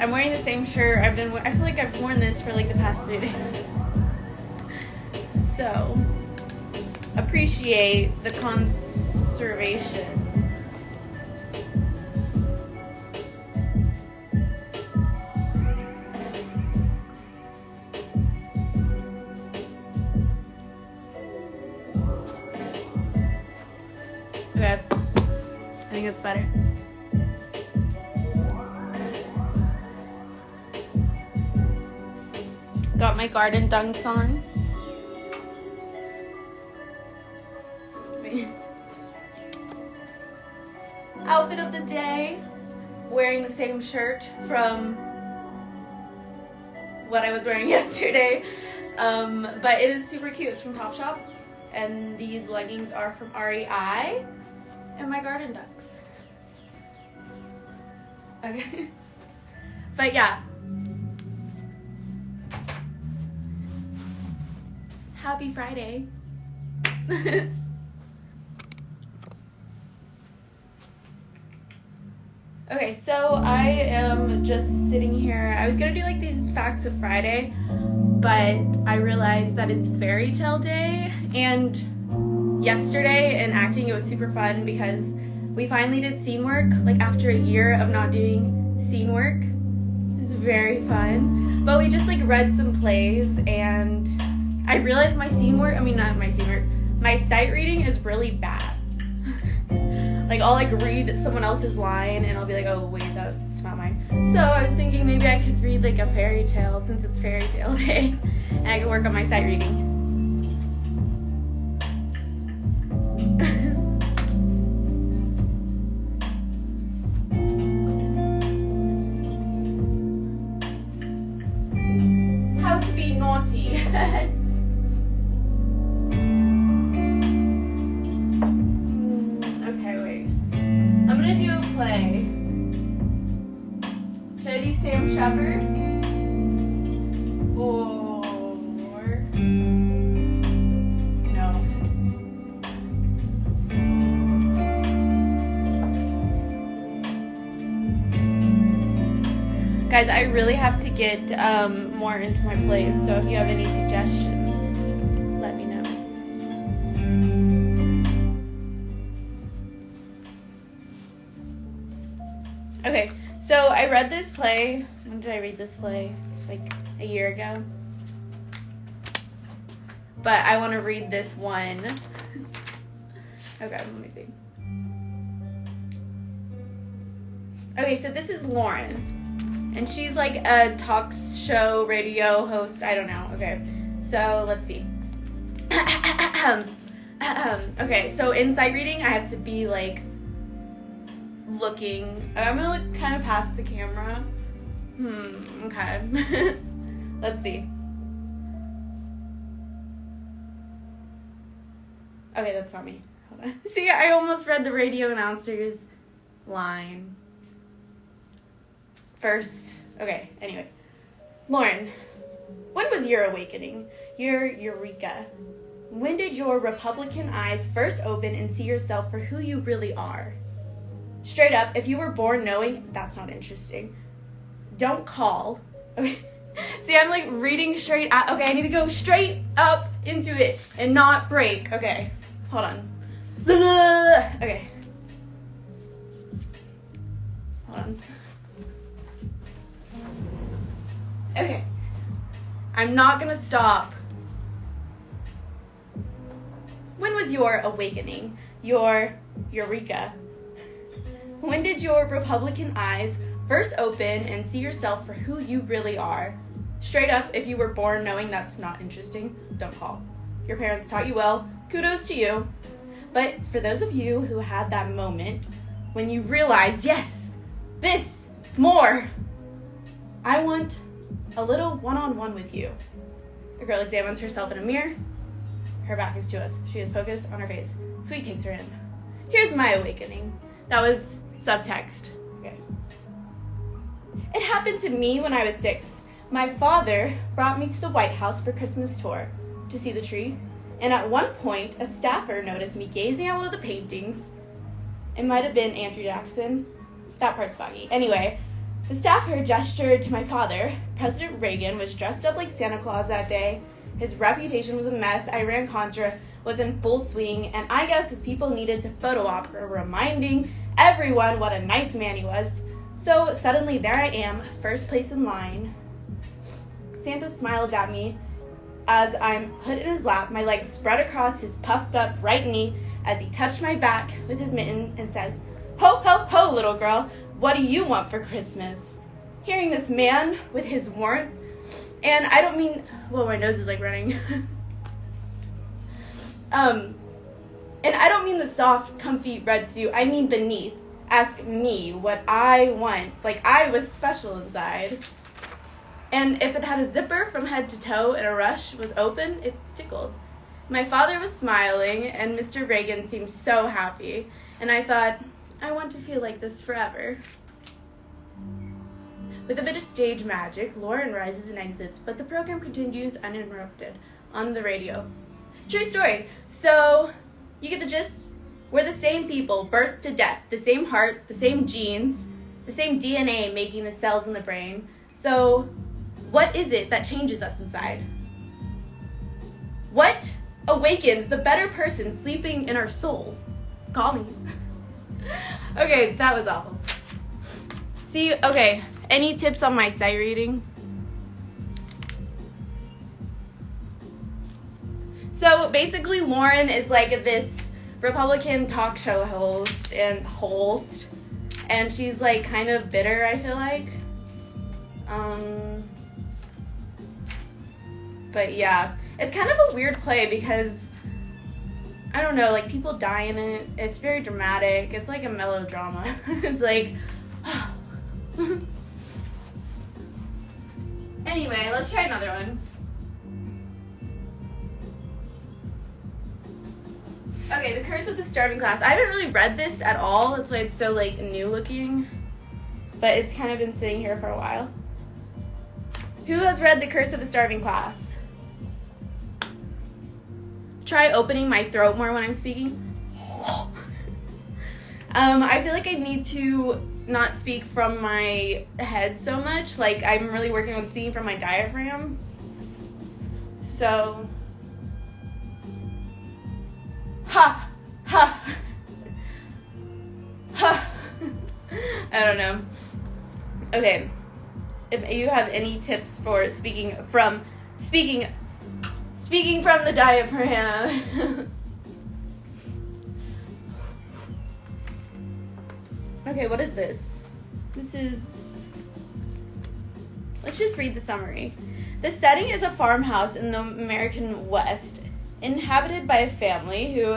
I'm wearing the same shirt. I feel like I've worn this for like the past 3 days. So, appreciate the conservation. Okay, I think it's better. Got my garden dunks on. Outfit of the day. Wearing the same shirt from what I was wearing yesterday. But it is super cute. It's from Topshop. And these leggings are from REI. And my garden ducks. Okay. But yeah. Happy Friday. Okay, so I am just sitting here. I was gonna do like these facts of Friday, but I realized that it's fairy tale day, and yesterday in acting it was super fun because we finally did scene work, like after a year of not doing scene work. It was very fun, but we just like read some plays, and I realized my sight reading is really bad. Like, I'll, like, read someone else's line, and I'll be like, oh, wait, that's not mine. So I was thinking maybe I could read, like, a fairy tale, since it's fairy tale day, and I could work on my sight reading. How to be naughty. Play. Should I do Sam Shepard? Or no? Guys, I really have to get more into my plays, so if you have any suggestions, let me know. Okay, so I read this play. When did I read this play? Like a year ago. But I want to read this one. Okay, let me see. Okay, so this is Lauren. And she's like a talk show radio host. I don't know. Okay, so let's see. Okay, so in sight reading, I have to be like looking. I'm gonna look kind of past the camera. Okay. Let's see. Okay, that's not me. Hold on. See, I almost read the radio announcer's line first. Okay, anyway. Lauren, when was your awakening? Your eureka? When did your Republican eyes first open and see yourself for who you really are? Straight up, if you were born knowing, that's not interesting. Don't call. Okay. See, I'm like reading straight out. Okay, I need to go straight up into it and not break. Okay, hold on. Okay. Hold on. Okay. I'm not gonna stop. When was your awakening? Your eureka? When did your Republican eyes first open and see yourself for who you really are? Straight up, if you were born knowing that's not interesting, don't call. Your parents taught you well, kudos to you. But for those of you who had that moment when you realized, yes, this, more, I want a little one-on-one with you. A girl examines herself in a mirror. Her back is to us. She is focused on her face. Sweet takes her in. Here's my awakening. That was subtext. Okay. It happened to me when I was 6. My father brought me to the White House for Christmas tour to see the tree, and at one point, a staffer noticed me gazing at one of the paintings. It might have been Andrew Jackson. That part's foggy. Anyway, The staffer gestured to my father. President Reagan was dressed up like Santa Claus that day. His reputation was a mess. Iran-Contra was in full swing, and I guess his people needed to photo op her, reminding everyone what a nice man he was. So suddenly there I am, first place in line. Santa smiles at me as I'm put in his lap, my legs spread across his puffed up right knee as he touched my back with his mitten and says, "Ho, ho, ho, little girl, what do you want for Christmas?" Hearing this man with his warmth, and I don't mean, well, my nose is like running. And I don't mean the soft, comfy red suit, I mean beneath. Ask me what I want, like I was special inside. And if it had a zipper from head to toe and a rush was open, it tickled. My father was smiling, and Mr. Reagan seemed so happy. And I thought, I want to feel like this forever. With a bit of stage magic, Lauren rises and exits, but the program continues uninterrupted on the radio. True story. So, you get the gist? We're the same people, birth to death, the same heart, the same genes, the same DNA making the cells in the brain. So, what is it that changes us inside? What awakens the better person sleeping in our souls? Call me. Okay, that was awful. See, okay, any tips on my sight reading? So basically Lauren is like this Republican talk show host, and she's like kind of bitter, I feel like. But yeah, it's kind of a weird play because, I don't know, like people die in it. It's very dramatic. It's like a melodrama. It's like, anyway, let's try another one. Okay, The Curse of the Starving Class. I haven't really read this at all. That's why it's so like new looking. But it's kind of been sitting here for a while. Who has read The Curse of the Starving Class? Try opening my throat more when I'm speaking. I feel like I need to not speak from my head so much. Like, I'm really working on speaking from my diaphragm. So, ha, ha, ha. I don't know. Okay. If you have any tips for speaking from the diaphragm. Okay, what is this? Let's just read the summary. The setting is a farmhouse in the American West, inhabited by a family who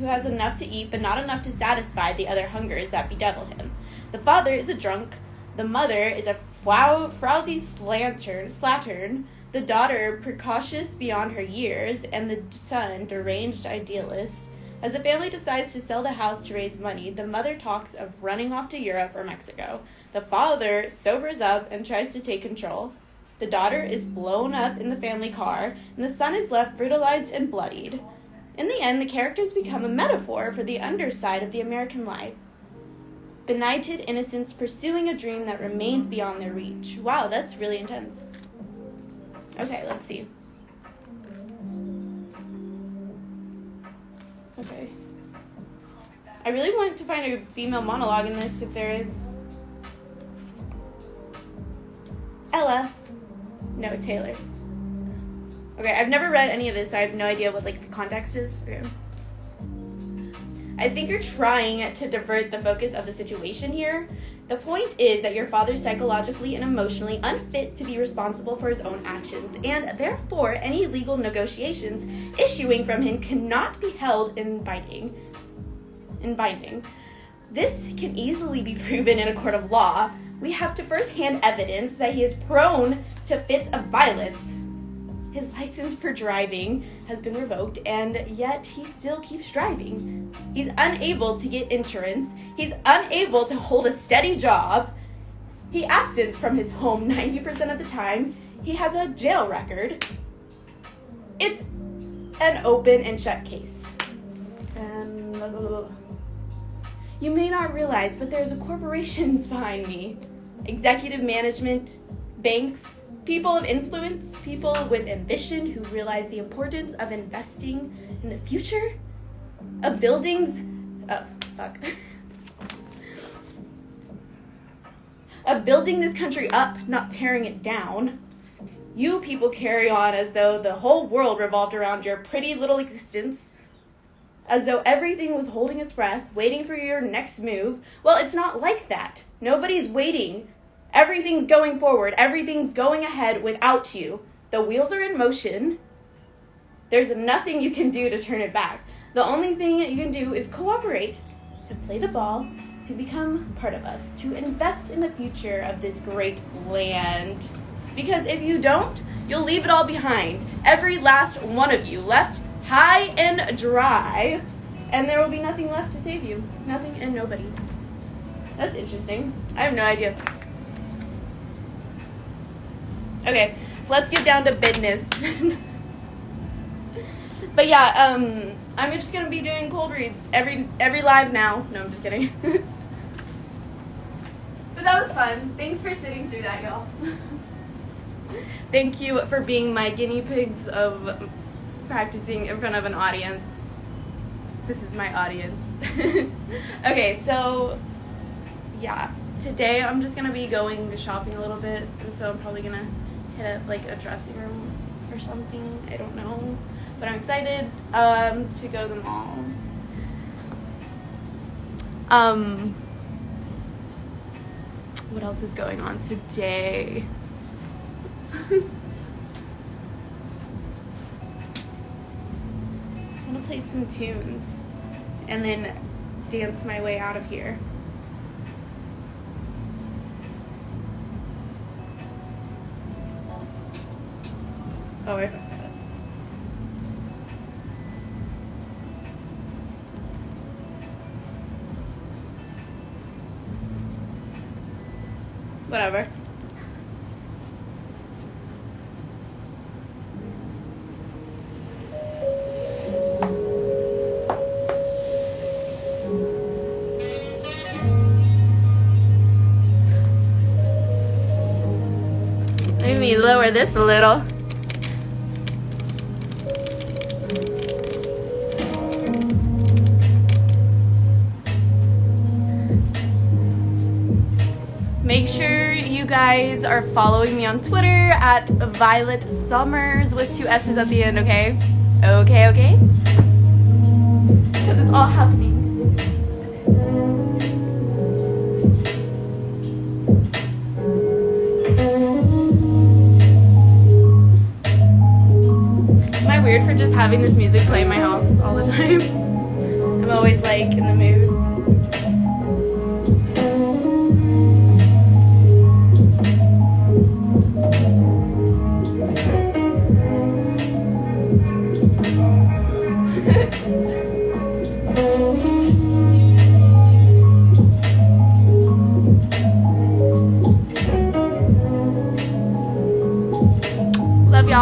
has enough to eat but not enough to satisfy the other hungers that bedevil him. The father is a drunk, the mother is a frowsy slattern, the daughter precocious beyond her years, and the son deranged idealist. As the family decides to sell the house to raise money, the mother talks of running off to Europe or Mexico. The father sobers up and tries to take control. The daughter is blown up in the family car, and the son is left brutalized and bloodied. In the end, the characters become a metaphor for the underside of the American life. Benighted innocents pursuing a dream that remains beyond their reach. Wow, that's really intense. Okay, let's see. Okay. I really want to find a female monologue in this, if there is. Ella. No, Taylor. Okay, I've never read any of this, so I have no idea what, like, the context is. Okay. I think you're trying to divert the focus of the situation here. The point is that your father's psychologically and emotionally unfit to be responsible for his own actions, and therefore any legal negotiations issuing from him cannot be held in binding. This can easily be proven in a court of law. We have to first-hand evidence that he is prone to fits of violence. His license for driving has been revoked, and yet he still keeps driving. He's unable to get insurance. He's unable to hold a steady job. He absents from his home 90% of the time. He has a jail record. It's an open and shut case. And you may not realize, but there's a corporation behind me. executive management, banks, people of influence, people with ambition who realize the importance of investing in the future of buildings, of building this country up, not tearing it down. You people carry on as though the whole world revolved around your pretty little existence, as though everything was holding its breath, waiting for your next move. Well, it's not like that. Nobody's waiting. Everything's going forward. Everything's going ahead without you. The wheels are in motion. There's nothing you can do to turn it back. The only thing that you can do is cooperate, to play the ball, to become part of us, to invest in the future of this great land. Because if you don't, you'll leave it all behind. Every last one of you left high and dry, and there will be nothing left to save you. Nothing and nobody. That's interesting. I have no idea. Okay, let's get down to business. But yeah, I'm just gonna be doing cold reads every live now. No, I'm just kidding. But that was fun. Thanks for sitting through that, y'all. Thank you for being my guinea pigs of practicing in front of an audience. This is my audience. Okay, so yeah, today I'm just gonna be going shopping a little bit, so I'm probably gonna hit up like a dressing room or something. I don't know, but I'm excited to go to the mall. What else is going on today? I'm gonna play some tunes and then dance my way out of here. Oh, I fucked that up. Whatever. Let me lower this a little. Make sure you guys are following me on Twitter at Violet Summers with 2 S's at the end, okay? Okay? Because it's all happening. Am I weird for just having this music play in my house all the time? I'm always like in the mood.